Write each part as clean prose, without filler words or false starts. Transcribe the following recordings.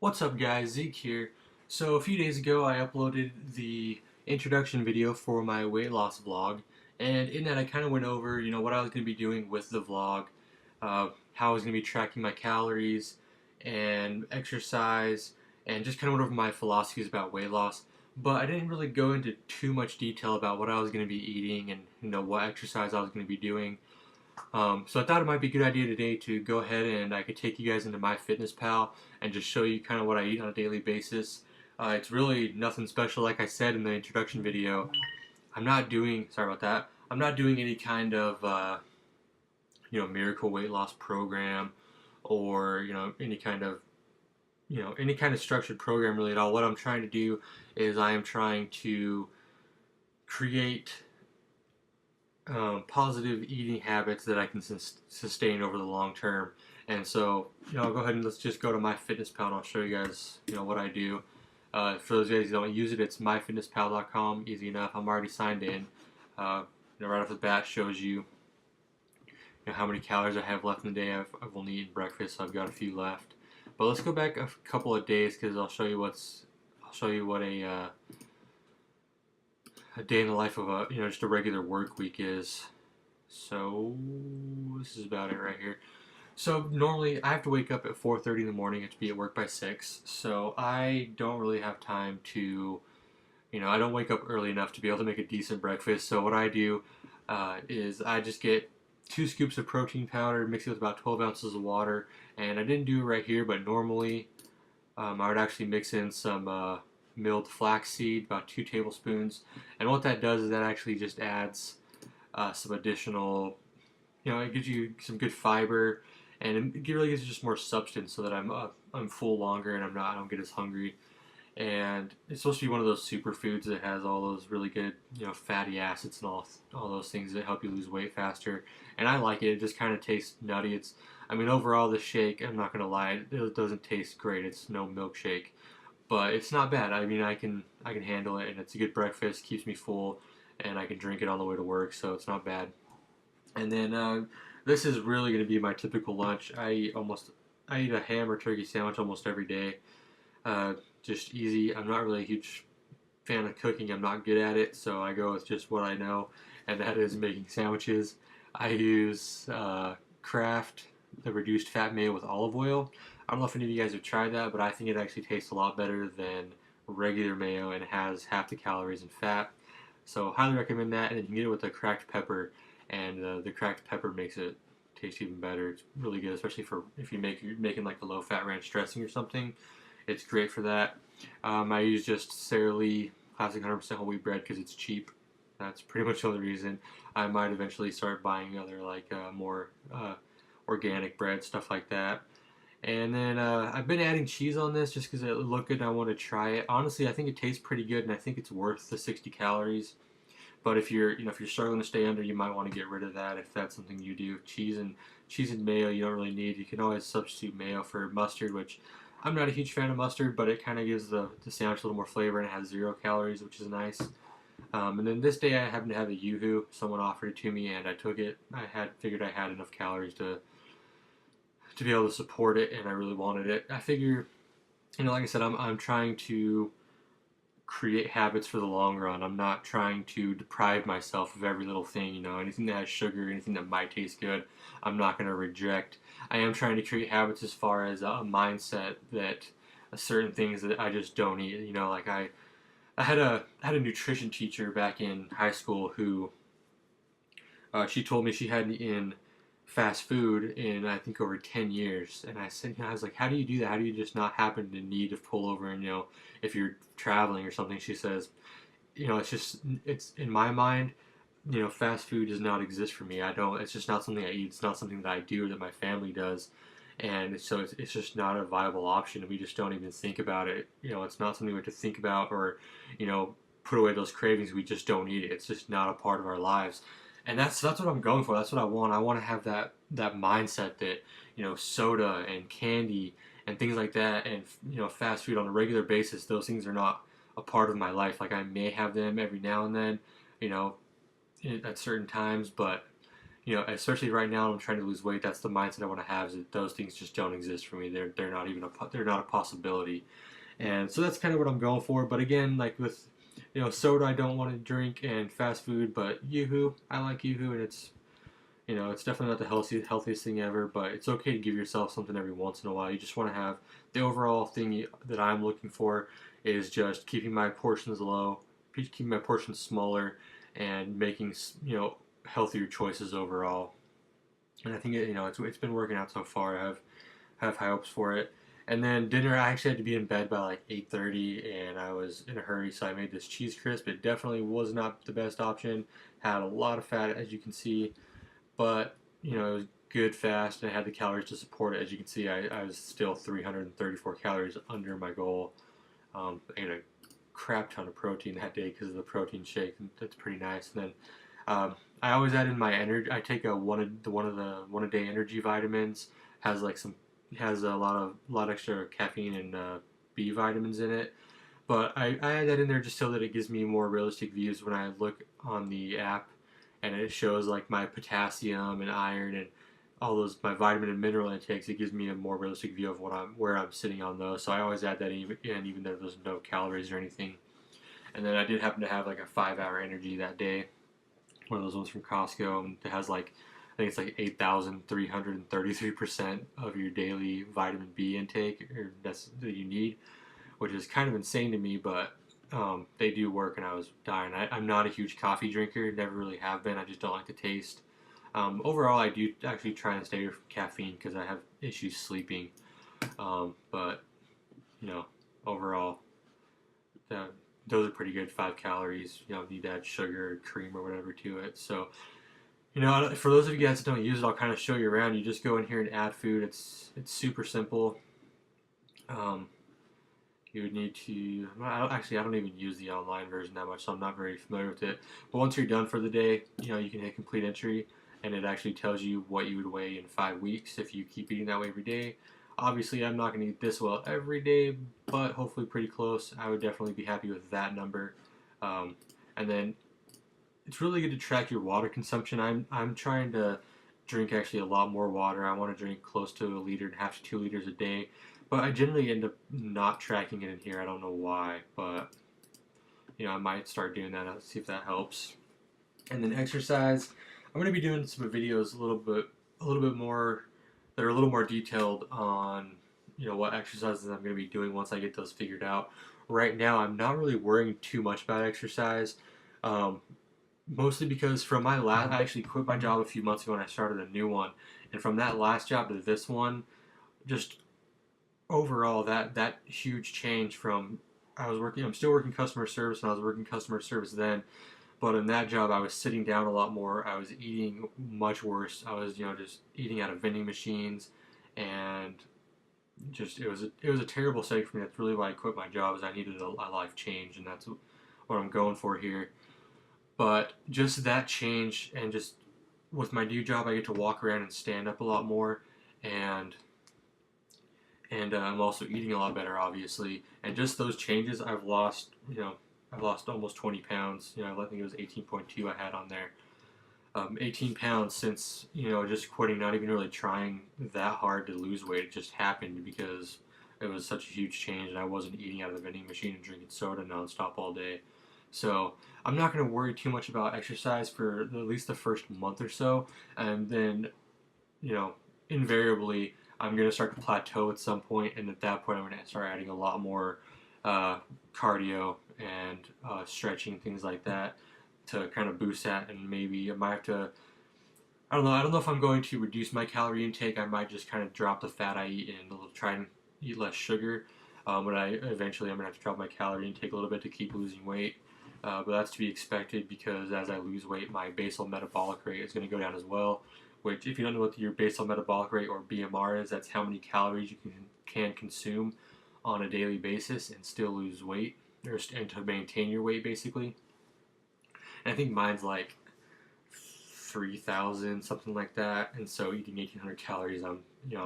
What's up guys, Zeke here. So a few days ago I uploaded the introduction video for my weight loss vlog, and in that I kind of went over, what I was going to be doing with the vlog, how I was going to be tracking my calories and exercise, and just kind of went over my philosophies about weight loss. But I didn't really go into too much detail about what I was going to be eating and what exercise I was going to be doing. So I thought it might be a good idea today to go ahead and I could take you guys into MyFitnessPal and just show you kind of what I eat on a daily basis. It's really nothing special, like I said in the introduction video. I'm not doing, sorry about that, I'm not doing any kind of, miracle weight loss program or, any kind of structured program really at all. What I'm trying to do is I am trying to create positive eating habits that I can sustain over the long term. And so, I'll go ahead and let's just go to MyFitnessPal and I'll show you guys, what I do. For those guys who don't use it, it's myfitnesspal.com. Easy enough. I'm already signed in. Right off the bat shows you, how many calories I have left in the day. I've only eaten breakfast, so I've got a few left. But let's go back a couple of days because I'll show you what a day in the life of just a regular work week is. So this is about it right here. So normally I have to wake up at 4:30 in the morning. I have to be at work by 6. So I don't really have time to, I don't wake up early enough to be able to make a decent breakfast. So what I do is I just get 2 scoops of protein powder, mix it with about 12 ounces of water. And I didn't do it right here, but normally I would actually mix in some milled flaxseed, about 2 tablespoons. And what that does is that actually just adds some additional, it gives you some good fiber, and it really gives you just more substance so that I'm full longer and I don't get as hungry. And it's supposed to be one of those superfoods that has all those really good, fatty acids and all those things that help you lose weight faster. And I like it. It just kind of tastes nutty. Overall, the shake, I'm not gonna lie, it doesn't taste great. It's no milkshake, but it's not bad. I can handle it, and it's a good breakfast. Keeps me full, and I can drink it on the way to work, so it's not bad. And then this is really going to be my typical lunch. I eat a ham or turkey sandwich almost every day. Just easy. I'm not really a huge fan of cooking. I'm not good at it, so I go with just what I know, and that is making sandwiches. I use Kraft, the reduced fat mayo with olive oil. I don't know if any of you guys have tried that, but I think it actually tastes a lot better than regular mayo, and it has half the calories and fat. So highly recommend that, and then you can get it with a cracked pepper, and the cracked pepper makes it taste even better. It's really good, especially for if you're making like a low-fat ranch dressing or something. It's great for that. I use just Sara Lee classic 100% whole wheat bread because it's cheap. That's pretty much the only reason. I might eventually start buying other more organic bread, stuff like that. And then I've been adding cheese on this just because it looked good and I want to try it. Honestly, I think it tastes pretty good and I think it's worth the 60 calories. But if you're struggling to stay under, you might want to get rid of that if that's something you do. Cheese and mayo you don't really need. You can always substitute mayo for mustard, which I'm not a huge fan of mustard, but it kind of gives the sandwich a little more flavor and it has 0 calories, which is nice. And then this day I happened to have a Yoo-hoo. Someone offered it to me and I took it. Figured I had enough calories to be able to support it, and I really wanted it. I figure, like I said, I'm trying to create habits for the long run. I'm not trying to deprive myself of every little thing. Anything that has sugar, anything that might taste good, I'm not going to reject. I am trying to create habits as far as a mindset that certain things that I just don't eat. I had a nutrition teacher back in high school who she told me she hadn't eaten fast food in I think over 10 years, and I said, I was like, how do you do that? How do you just not happen to need to pull over and if you're traveling or something? She says, it's in my mind, fast food does not exist for me. It's just not something I eat. It's not something that I do or that my family does, and so it's just not a viable option. We just don't even think about it. It's not something we have to think about or put away those cravings. We just don't eat it. It's just not a part of our lives. And that's what I'm going for. That's what I want. I want to have that mindset that soda and candy and things like that, and fast food on a regular basis. Those things are not a part of my life. Like I may have them every now and then, at certain times, but you know, especially right now I'm trying to lose weight. That's the mindset I want to have. Is that those things just don't exist for me. They're not even they're not a possibility. And so that's kind of what I'm going for. But again, like with, you know, soda I don't want to drink, and fast food, but Yoo-hoo, I like Yoo-hoo, and it's, you know, it's definitely not the healthiest thing ever, but it's okay to give yourself something every once in a while. You just want to have the overall thing that I'm looking for is just keeping my portions low, keeping my portions smaller, and making, you know, healthier choices overall. And I think you know, it's been working out so far. I have high hopes for it. And then dinner, I actually had to be in bed by like 8:30, and I was in a hurry, so I made this cheese crisp. It definitely was not the best option. Had a lot of fat, as you can see, but you know, it was good, fast, and I had the calories to support it. As you can see, I was still 334 calories under my goal. I ate a crap ton of protein that day because of the protein shake. And that's pretty nice. And then I always add in my energy. I take one of the one a day energy vitamins. Has like some has a lot extra caffeine and B vitamins in it. But I add that in there just so that it gives me more realistic views when I look on the app, and it shows like my potassium and iron and all those my vitamin and mineral intakes. It gives me a more realistic view of where I'm sitting on those. So I always add that in, even though there's no calories or anything. And then I did happen to have like a 5-hour energy that day, one of those ones from Costco, and it has like, I think it's like 8,333% of your daily vitamin B intake or that you need, which is kind of insane to me, but they do work, and I was dying. I'm not a huge coffee drinker, never really have been. I just don't like the taste. Overall, I do actually try and stay away from caffeine because I have issues sleeping. But you know, overall, those are pretty good. 5 calories. You don't need to add sugar or cream or whatever to it. So, you know, for those of you guys that don't use it, I'll kind of show you around. You just go in here and add food. It's super simple. You would need to, I don't even use the online version that much, so I'm not very familiar with it. But once you're done for the day, you know, you can hit complete entry, and it actually tells you what you would weigh in 5 weeks if you keep eating that way every day. Obviously, I'm not going to eat this well every day, but hopefully pretty close. I would definitely be happy with that number. And then it's really good to track your water consumption. I'm trying to drink actually a lot more water. I want to drink close to 1.5 to 2 liters a day. But I generally end up not tracking it in here. I don't know why, but you know, I might start doing that. I'll see if that helps. And then exercise. I'm going to be doing some videos a little bit more that are a little more detailed on, you know, what exercises I'm going to be doing once I get those figured out. Right now, I'm not really worrying too much about exercise. Mostly because from my last, I actually quit my job a few months ago and I started a new one. And from that last job to this one, just overall that huge change from I'm still working customer service, and I was working customer service then, but in that job I was sitting down a lot more. I was eating much worse. I was, you know, just eating out of vending machines, and just it was a terrible setting for me. That's really why I quit my job, is I needed a life change, and that's what I'm going for here. But just that change, and just with my new job I get to walk around and stand up a lot more, and I'm also eating a lot better, obviously. And just those changes, I've lost almost 20 pounds. You know, I think it was 18.2 I had on there. 18 pounds since, you know, just quitting, not even really trying that hard to lose weight. It just happened because it was such a huge change, and I wasn't eating out of the vending machine and drinking soda nonstop all day. So I'm not going to worry too much about exercise for at least the first month or so, and then, you know, invariably I'm going to start to plateau at some point, and at that point I'm going to start adding a lot more cardio and stretching, things like that, to kind of boost that. And maybe I might have to, I don't know if I'm going to reduce my calorie intake. I might just kind of drop the fat I eat and try and eat less sugar. But eventually I'm going to have to drop my calorie intake a little bit to keep losing weight. But that's to be expected, because as I lose weight, my basal metabolic rate is going to go down as well. Which, if you don't know what your basal metabolic rate, or BMR, is, that's how many calories you can consume on a daily basis and still lose weight, and to maintain your weight, basically. And I think mine's like 3,000, something like that. And so eating 1,800 calories, I'm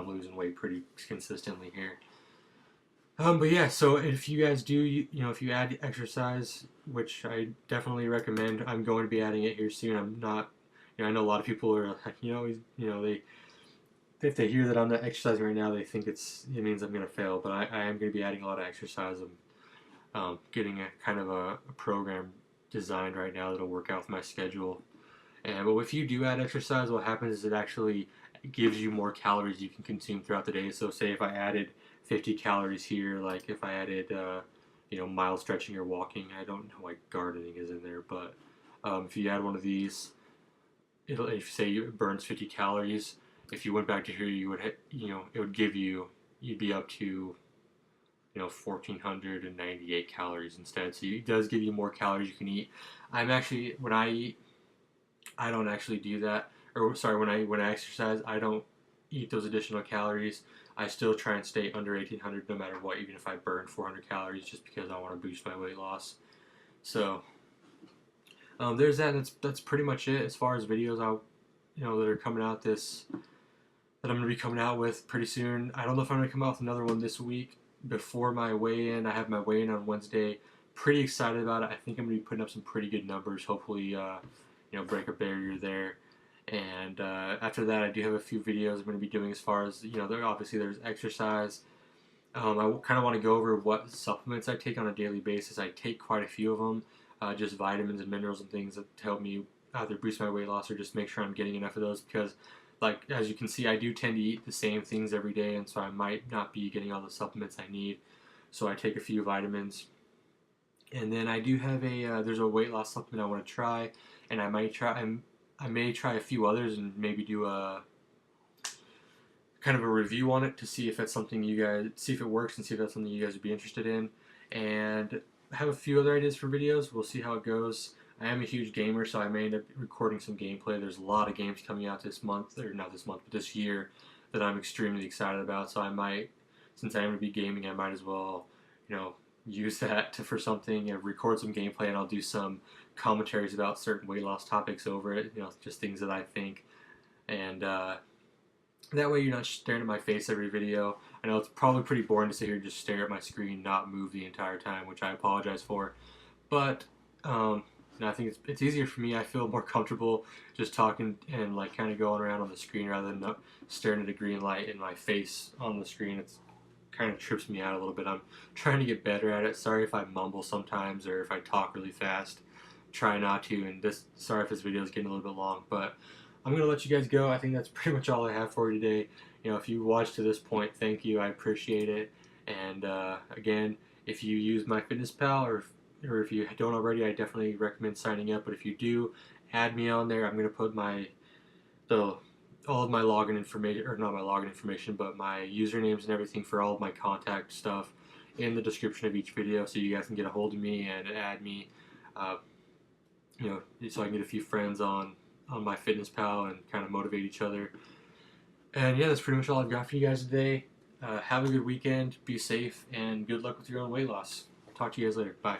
losing weight pretty consistently here. But yeah, so if you guys do, if you add exercise, which I definitely recommend, I'm going to be adding it here soon. I'm not I know a lot of people are like, they if they hear that I'm not exercising right now, they think it means I'm going to fail. But I am going to be adding a lot of exercise. I'm getting a kind of a program designed right now that'll work out with my schedule. But if you do add exercise, what happens is it actually gives you more calories you can consume throughout the day. So say if I added 50 calories here, like if I added mild stretching or walking, I don't know why gardening is in there, but if you add one of these, if say it burns 50 calories, if you went back to here, you would it would give you'd be up to 1,498 calories instead. So it does give you more calories you can eat. I'm actually when I eat, I don't actually do that. Or sorry, when I exercise, I don't eat those additional calories. I still try and stay under 1,800 no matter what, even if I burn 400 calories, just because I want to boost my weight loss. So there's that. That's pretty much it as far as videos that are coming out that I'm going to be coming out with pretty soon. I don't know if I'm going to come out with another one this week before my weigh-in. I have my weigh-in on Wednesday. Pretty excited about it. I think I'm going to be putting up some pretty good numbers. Hopefully, break a barrier there. And after that, I do have a few videos I'm going to be doing as far as, obviously there's exercise. I kind of want to go over what supplements I take on a daily basis. I take quite a few of them, just vitamins and minerals and things that help me either boost my weight loss or just make sure I'm getting enough of those because, like, as you can see, I do tend to eat the same things every day, and so I might not be getting all the supplements I need. So I take a few vitamins. And then I do have there's a weight loss supplement I want to try, and I may try a few others and maybe do a kind of a review on it to see if that's something see if it works and see if that's something you guys would be interested in. And I have a few other ideas for videos. We'll see how it goes. I am a huge gamer, so I may end up recording some gameplay. There's a lot of games coming out this month, or not this month, but this year that I'm extremely excited about. So I might, since I am going to be gaming, I might as well, use that for something, record some gameplay, and I'll do some commentaries about certain weight loss topics over it, just things that I think. And that way you're not staring at my face every video. I know it's probably pretty boring to sit here and just stare at my screen, not move the entire time, which I apologize for. But I think it's easier for me. I feel more comfortable just talking and like kind of going around on the screen rather than staring at a green light in my face on the screen. It's kind of trips me out a little bit. I'm trying to get better at it. Sorry if I mumble sometimes or if I talk really fast. Try not to. And sorry if this video is getting a little bit long, but I'm going to let you guys go. I think that's pretty much all I have for you today. If you watched to this point, thank you. I appreciate it. And again, if you use MyFitnessPal or if you don't already, I definitely recommend signing up. But if you do, add me on there. I'm going to put all of my login information, or not my login information, but my usernames and everything for all of my contact stuff in the description of each video, so you guys can get a hold of me and add me, so I can get a few friends on MyFitnessPal and kind of motivate each other. And yeah, that's pretty much all I've got for you guys today. Have a good weekend, be safe, and good luck with your own weight loss. Talk to you guys later. Bye.